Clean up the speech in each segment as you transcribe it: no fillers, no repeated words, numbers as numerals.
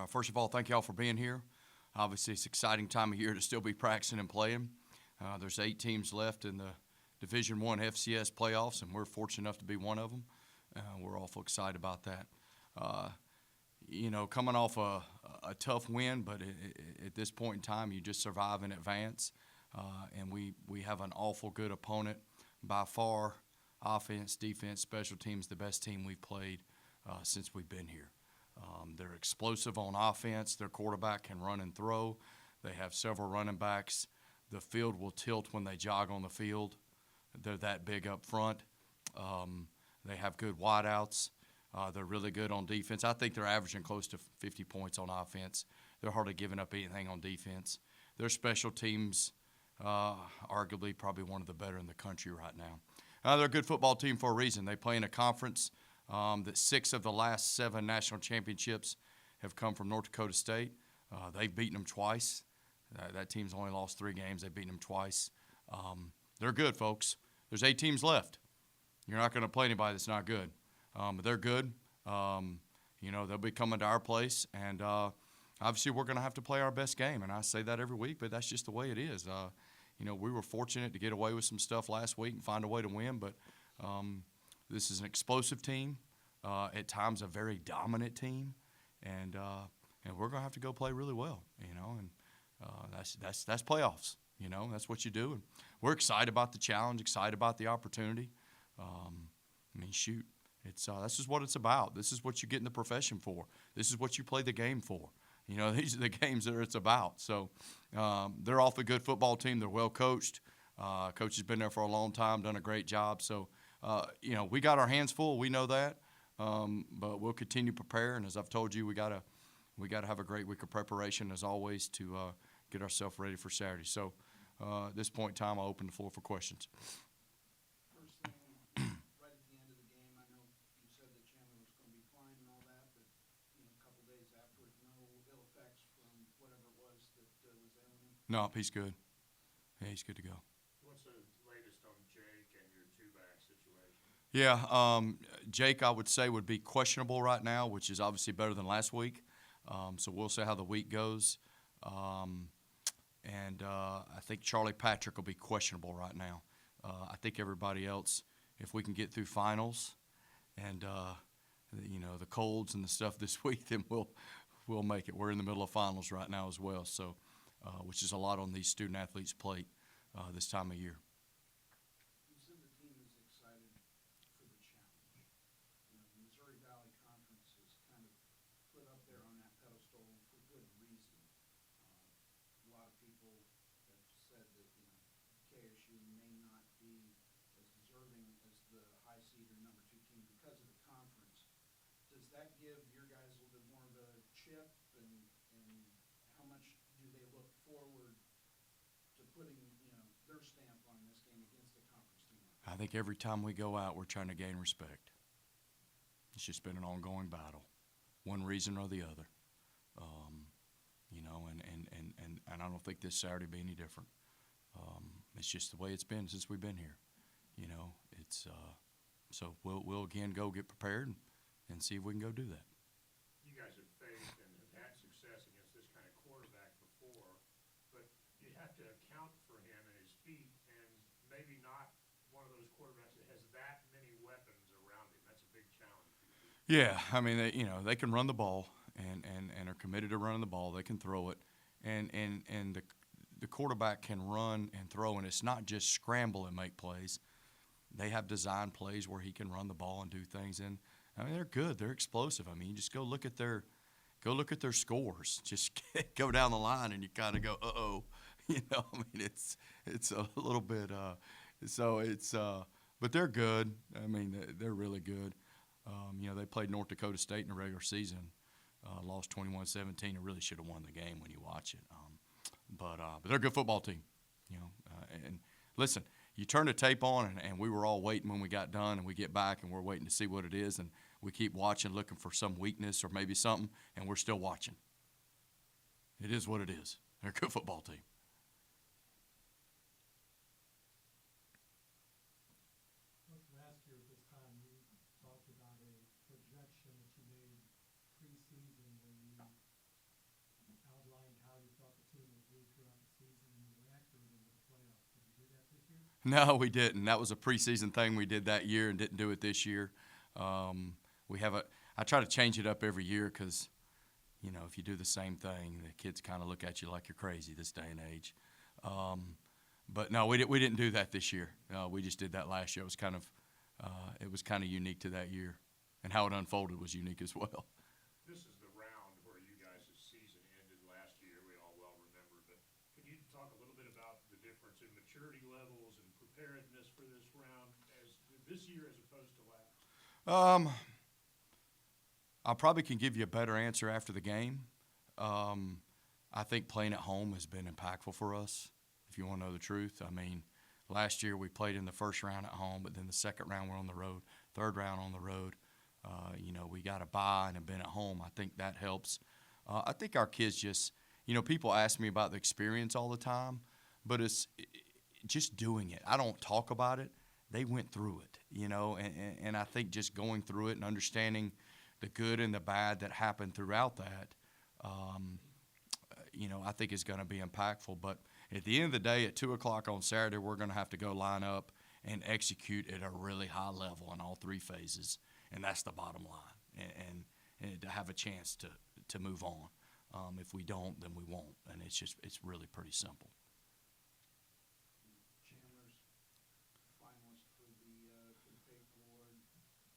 First of all, thank y'all for being here. Obviously, it's an exciting time of year to still be practicing and playing. There's 8 teams left in the Division One FCS playoffs, and we're fortunate enough to be one of them. We're awful excited about that. Coming off a tough win, but at this point in time, you just survive in advance. And we have an awful good opponent. By far, offense, defense, special teams, the best team we've played since we've been here. They're explosive on offense. Their quarterback can run and throw. They have several running backs. The field will tilt when they jog on the field. They're that big up front. They have good wideouts. They're really good on defense. I think they're averaging close to 50 points on offense. They're hardly giving up anything on defense. Their special teams, arguably probably one of the better in the country right now. They're a good football team for a reason. They play in a conference that 6 of the last 7 national championships have come from North Dakota State. They've beaten them twice. That team's only lost 3 games. They've beaten them twice. They're good, folks. There's 8 teams left. You're not going to play anybody that's not good. But they're good. They'll be coming to our place. And obviously we're going to have to play our best game. And I say that every week, but that's just the way it is. We were fortunate to get away with some stuff last week and find a way to win. But this is an explosive team, at times a very dominant team. And we're going to have to go play really well, and that's playoffs. That's what you do. And we're excited about the challenge, excited about the opportunity. Shoot, this is what it's about. This is what you get in the profession for. This is what you play the game for. These are the games that it's about. So they're off a good football team. They're well coached. Coach has been there for a long time, done a great job. So, we got our hands full. We know that. But we'll continue to prepare. And as I've told you, we got to have a great week of preparation, as always, to get ourselves ready for Saturday. So at this point in time, I'll open the floor for questions. First thing, right at the end of the game, I know you said that Chandler was going to be fine and all that, but a couple days afterwards, no ill effects from whatever it was that was ailing him? No, he's good. Yeah, he's good to go. What's the latest on Jake and your 2-back situation? Yeah, Jake, I would say, would be questionable right now, which is obviously better than last week. So we'll see how the week goes. I think Charlie Patrick will be questionable right now. I think everybody else, if we can get through finals and, the colds and the stuff this week, then we'll make it. We're in the middle of finals right now as well, so which is a lot on these student-athletes' plate this time of year. You said the team is excited for the challenge. The Missouri Valley Conference is kind of put up there on that pedestal for good reason. A lot of people have said that KSU may not be as deserving as the high seed or number 2 team because of the conference. Does that give your guys a little bit more of a chip, and how much do they look forward to putting their stamp on this game against a conference team? I think every time we go out, we're trying to gain respect. It's just been an ongoing battle, one reason or the other. And I don't think this Saturday will be any different. It's just the way it's been since we've been here. So we'll again go get prepared and see if we can go do that. You guys have faced and have had success against this kind of quarterback before, but you have to account for him and his feet, and maybe not one of those quarterbacks that has that many weapons around him. That's a big challenge for you. Yeah, they can run the ball and are committed to running the ball. They can throw it, and the quarterback can run and throw, and it's not just scramble and make plays. They have design plays where he can run the ball and do things, and they're good. They're explosive. You just go look at their scores. Just go down the line, and you kind of go, uh-oh. It's a little bit. But they're good. They're really good. They played North Dakota State in the regular season, lost 21-17. They really should have won the game when you watch it. But they're a good football team. And listen, you turn the tape on, and we were all waiting when we got done, and we get back, and we're waiting to see what it is, and we keep watching, looking for some weakness or maybe something, and we're still watching. It is what it is. They're a good football team. Coach, last year at this time, you talked about a projection that you made preseason where you No, we didn't. That was a preseason thing we did that year and didn't do it this year. We have a. I try to change it up every year because, you know, if you do the same thing, the kids kind of look at you like you're crazy this day and age. But no, we didn't do that this year. We just did that last year. It was kind of unique to that year, and how it unfolded was unique as well. This is the round where you guys' season ended last year, we all well remember, but can you talk a little bit about the difference in maturity levels and preparedness for this round as this year as opposed to last? I probably can give you a better answer after the game. I think playing at home has been impactful for us, if you want to know the truth. I mean, last year we played in the first round at home, but then the second round we're on the road, third round on the road. We got a bye and have been at home. I think that helps. I think our kids just, people ask me about the experience all the time, but it's just doing it. I don't talk about it. They went through it, and I think just going through it and understanding the good and the bad that happened throughout that, I think is going to be impactful. But at the end of the day, at 2 o'clock on Saturday, we're going to have to go line up and execute at a really high level in all three phases, and that's the bottom line. And to have a chance to move on. If we don't, then we won't, and it's really pretty simple. Chandler's finalist for the PACE award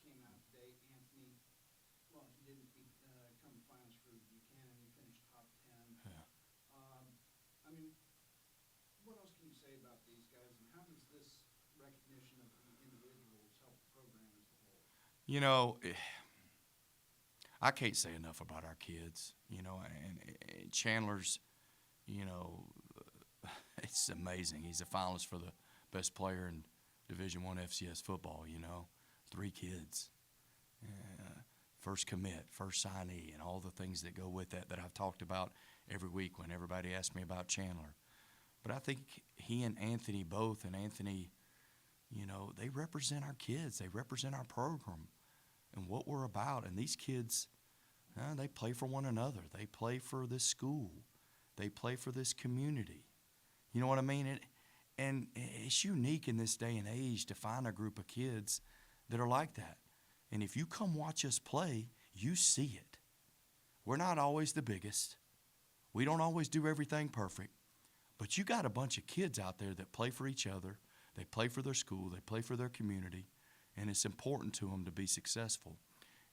came out today. Anthony, well, he didn't come finalist for Buchanan. He finished top 10. Yeah. What else can you say about these guys, and how does this recognition of the individuals help the program as a whole? I can't say enough about our kids, and Chandler's, it's amazing. He's a finalist for the best player in Division I FCS football, 3 kids. First commit, first signee, and all the things that go with that I've talked about every week when everybody asks me about Chandler. But I think he and Anthony both, and Anthony, they represent our kids. They represent our program and what we're about. And these kids, they play for one another. They play for this school. They play for this community. You know what I mean? And it's unique in this day and age to find a group of kids that are like that. And if you come watch us play, you see it. We're not always the biggest. We don't always do everything perfect. But you got a bunch of kids out there that play for each other. They play for their school. They play for their community. And it's important to them to be successful.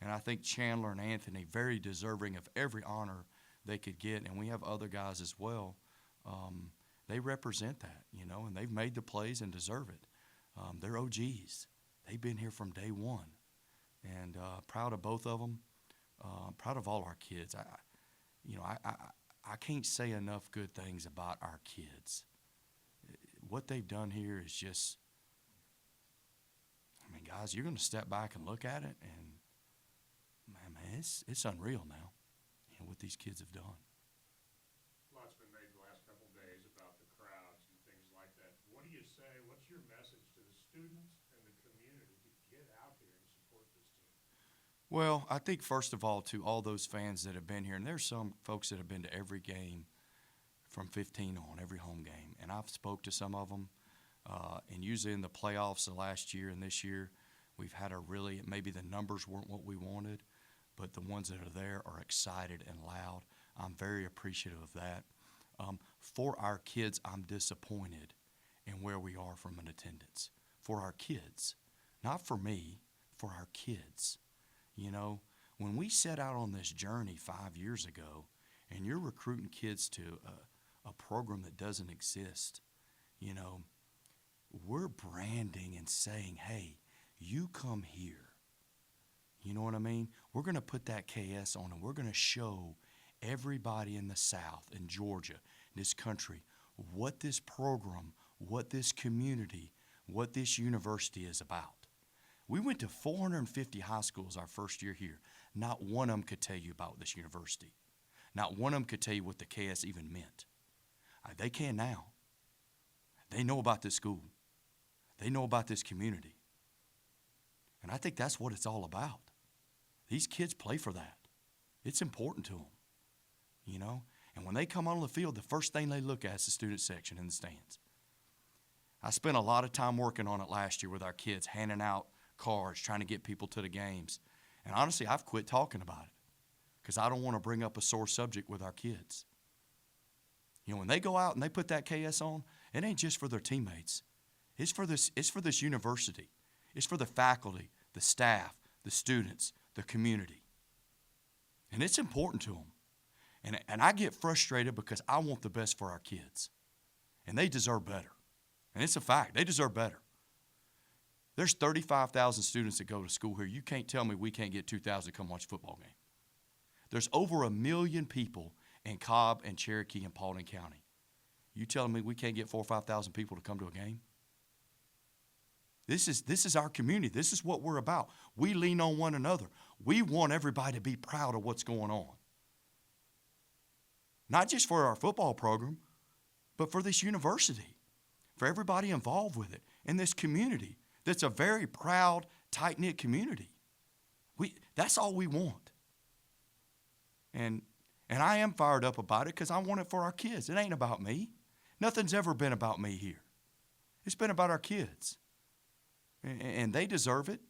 And I think Chandler and Anthony, very deserving of every honor they could get. And we have other guys as well. They represent that, and they've made the plays and deserve it. They're OGs. They've been here from day one. And proud of both of them. Proud of all our kids. I can't say enough good things about our kids. What they've done here is just, guys, you're going to step back and look at it, and man, it's unreal now, what these kids have done. Lots been made the last couple of days about the crowds and things like that. What do you say? What's your message to the students and the community to get out here and support this team? Well, I think first of all to all those fans that have been here, and there's some folks that have been to every game from 15 on, every home game, and I've spoke to some of them, and usually in the playoffs the last year and this year, we've had maybe the numbers weren't what we wanted, but the ones that are there are excited and loud. I'm very appreciative of that. For our kids, I'm disappointed in where we are from an attendance. For our kids, not for me, for our kids. When we set out on this journey 5 years ago, and you're recruiting kids to a program that doesn't exist, we're branding and saying, hey, you come here. You know what I mean? We're going to put that KS on, and we're going to show everybody in the South, in Georgia, this country, what this program, what this community, what this university is about. We went to 450 high schools our first year here. Not one of them could tell you about this university. Not one of them could tell you what the KS even meant. They can now. They know about this school. They know about this community. And I think that's what it's all about. These kids play for that. It's important to them, And when they come on the field, the first thing they look at is the student section in the stands. I spent a lot of time working on it last year with our kids, handing out cards, trying to get people to the games. And honestly, I've quit talking about it because I don't want to bring up a sore subject with our kids. You know, when they go out and they put that KS on, it ain't just for their teammates. It's for this university. It's for the faculty, the staff, the students, the community. And it's important to them. And I get frustrated because I want the best for our kids. And they deserve better. And it's a fact. They deserve better. There's 35,000 students that go to school here. You can't tell me we can't get 2,000 to come watch a football game. There's over 1 million people in Cobb and Cherokee and Paulding County. You telling me we can't get 4,000 or 5,000 people to come to a game? This is our community. This is what we're about. We lean on one another. We want everybody to be proud of what's going on. Not just for our football program, but for this university, for everybody involved with it, in this community that's a very proud, tight-knit community. That's all we want. And I am fired up about it because I want it for our kids. It ain't about me. Nothing's ever been about me here. It's been about our kids. And they deserve it.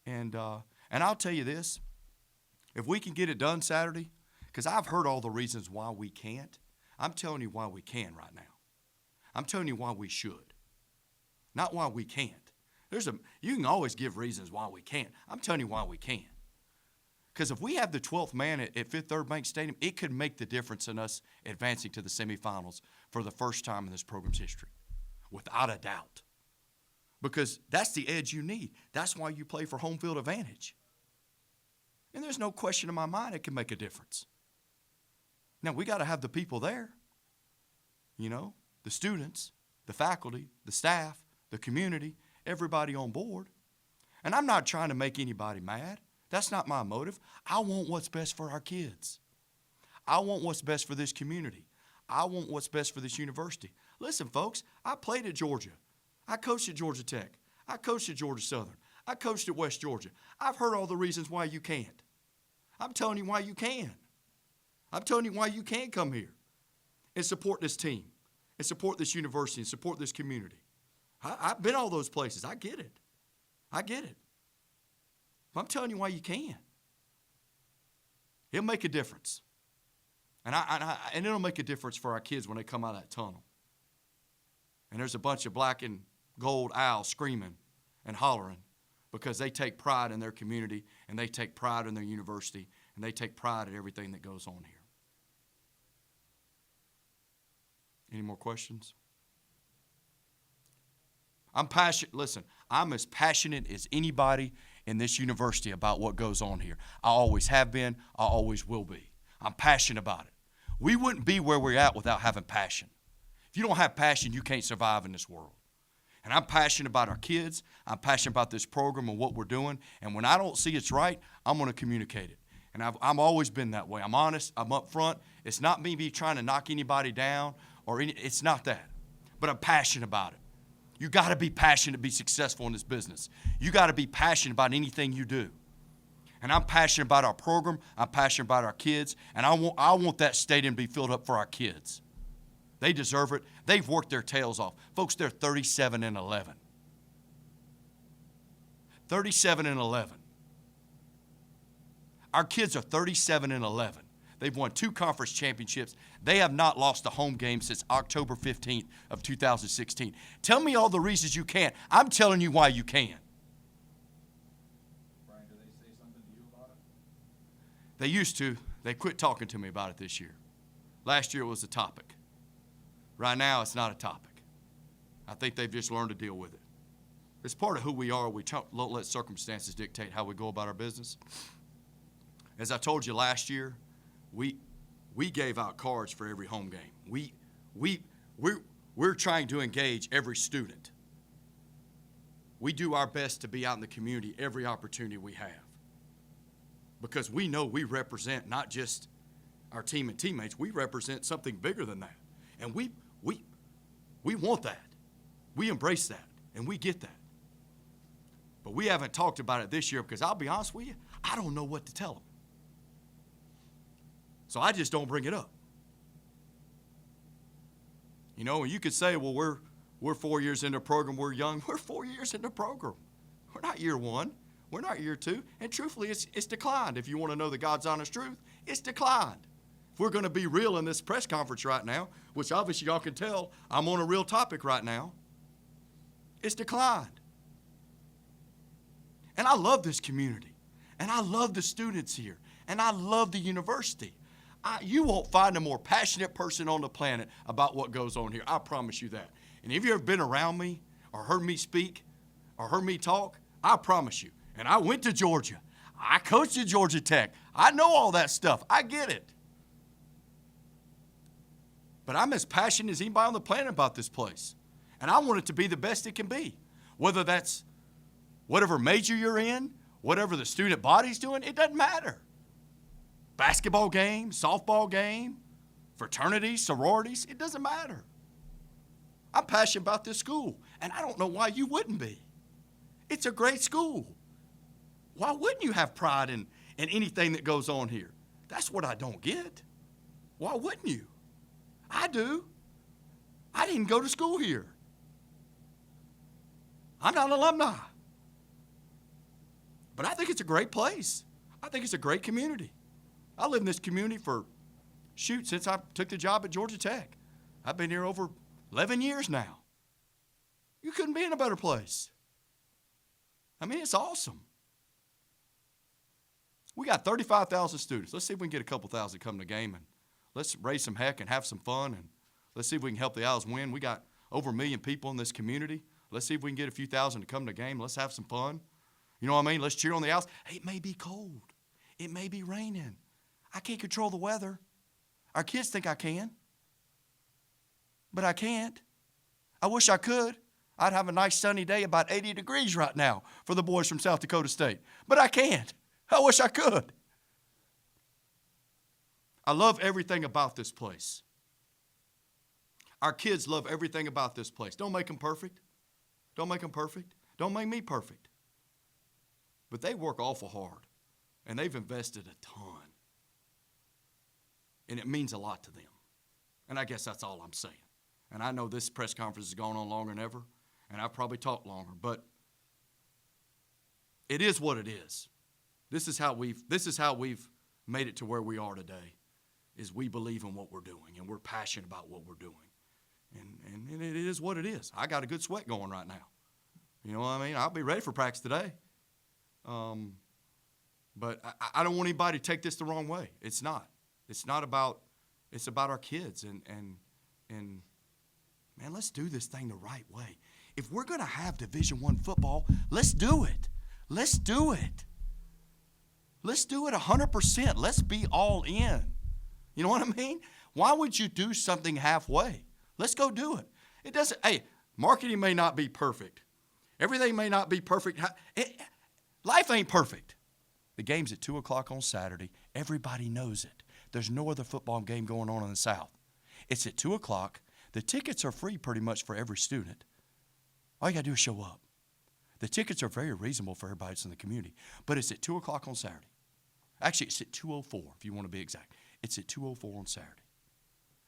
And I'll tell you this, if we can get it done Saturday, because I've heard all the reasons why we can't, I'm telling you why we can right now. I'm telling you why we should, not why we can't. You can always give reasons why we can't. I'm telling you why we can. Because if we have the 12th man at Fifth Third Bank Stadium, it could make the difference in us advancing to the semifinals for the first time in this program's history, without a doubt. Because that's the edge you need. That's why you play for home field advantage. And there's no question in my mind it can make a difference. Now, we got to have the people there, you know, the students, the faculty, the staff, the community, everybody on board. And I'm not trying to make anybody mad. That's not my motive. I want what's best for our kids. I want what's best for this community. I want what's best for this university. Listen, folks, I played at Georgia. I coached at Georgia Tech. I coached at Georgia Southern. I coached at West Georgia. I've heard all the reasons why you can't. I'm telling you why you can. I'm telling you why you can come here and support this team and support this university and support this community. I've been all those places. I get it. I get it. But I'm telling you why you can. It'll make a difference. And it'll make a difference for our kids when they come out of that tunnel. And there's a bunch of black and gold owls screaming and hollering because they take pride in their community and they take pride in their university and they take pride in everything that goes on here. Any more questions? I'm passionate. Listen, I'm as passionate as anybody in this university about what goes on here. I always have been. I always will be. I'm passionate about it. We wouldn't be where we're at without having passion. If you don't have passion, you can't survive in this world. And I'm passionate about our kids. I'm passionate about this program and what we're doing. And when I don't see it's right, I'm going to communicate it. And I've always been that way. I'm honest. I'm up front. It's not me trying to knock anybody down it's not that. But I'm passionate about it. You got to be passionate to be successful in this business. You got to be passionate about anything you do. And I'm passionate about our program. I'm passionate about our kids. And I want that stadium to be filled up for our kids. They deserve it. They've worked their tails off. Folks, they're 37-11. 37-11. Our kids are 37-11. They've won 2 conference championships. They have not lost a home game since October 15th of 2016. Tell me all the reasons you can't. I'm telling you why you can. Brian, do they say something to you about it? They used to. They quit talking to me about it this year. Last year it was a topic. Right now it's not a topic. I think they've just learned to deal with it. It's part of who we are. We don't let circumstances dictate how we go about our business. As I told you last year, we gave out cards for every home game. We're trying to engage every student. We do our best to be out in the community every opportunity we have. Because we know we represent not just our team and teammates, we represent something bigger than that. And we want that. We embrace that, and we get that. But we haven't talked about it this year because I'll be honest with you, I don't know what to tell them. So I just don't bring it up. You know, and you could say, well, We're 4 years into the program. We're young. We're 4 years into the program. We're not year one. We're not year two. And truthfully, it's declined. If you want to know the God's honest truth, it's declined. If we're going to be real in this press conference right now, which obviously y'all can tell I'm on a real topic right now, it's declined. And I love this community. And I love the students here. And I love the university. You won't find a more passionate person on the planet about what goes on here. I promise you that. And if you've ever been around me or heard me speak or heard me talk, I promise you. And I went to Georgia. I coached at Georgia Tech. I know all that stuff. I get it. But I'm as passionate as anybody on the planet about this place. And I want it to be the best it can be. Whether that's whatever major you're in, whatever the student body's doing, it doesn't matter. Basketball game, softball game, fraternities, sororities, it doesn't matter. I'm passionate about this school, and I don't know why you wouldn't be. It's a great school. Why wouldn't you have pride in anything that goes on here? That's what I don't get. Why wouldn't you? I do. I didn't go to school here. I'm not an alumni. But I think it's a great place. I think it's a great community. I live in this community since I took the job at Georgia Tech. I've been here over 11 years now. You couldn't be in a better place. I mean, it's awesome. We got 35,000 students. Let's see if we can get a couple thousand to come to the game, and let's raise some heck and have some fun, and let's see if we can help the Owls win. We got over 1 million people in this community. Let's see if we can get a few thousand to come to the game. Let's have some fun. You know what I mean? Let's cheer on the Owls. Hey, it may be cold. It may be raining. I can't control the weather. Our kids think I can, but I can't. I wish I could. I'd have a nice sunny day, about 80 degrees right now for the boys from South Dakota State, but I can't. I wish I could. I love everything about this place. Our kids love everything about this place. Don't make them perfect. Don't make them perfect. Don't make me perfect. But they work awful hard, and they've invested a ton. And it means a lot to them. And I guess that's all I'm saying. And I know this press conference has gone on longer than ever, and I've probably talked longer, but it is what it is. This is how we've made it to where we are today, is we believe in what we're doing, and we're passionate about what we're doing. And it is what it is. I got a good sweat going right now. You know what I mean? I'll be ready for practice today. But I don't want anybody to take this the wrong way. It's not. It's not about, it's about our kids. And man, let's do this thing the right way. If we're going to have Division I football, let's do it. Let's do it. Let's do it 100%. Let's be all in. You know what I mean? Why would you do something halfway? Let's go do it. It doesn't, hey, marketing may not be perfect. Everything may not be perfect. Life ain't perfect. The game's at 2 o'clock on Saturday. Everybody knows it. There's no other football game going on in the South. It's at 2 o'clock. The tickets are free pretty much for every student. All you got to do is show up. The tickets are very reasonable for everybody that's in the community. But it's at 2 o'clock on Saturday. Actually, it's at 2:04 if you want to be exact. It's at 2:04 on Saturday.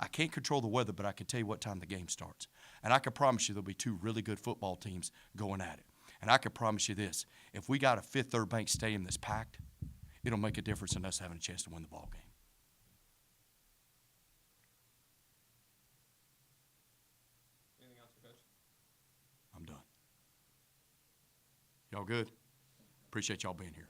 I can't control the weather, but I can tell you what time the game starts. And I can promise you there'll be two really good football teams going at it. And I can promise you this, if we got a Fifth Third Bank Stadium that's packed, it'll make a difference in us having a chance to win the ball game. Anything else for Coach? I'm done. Y'all good? Appreciate y'all being here.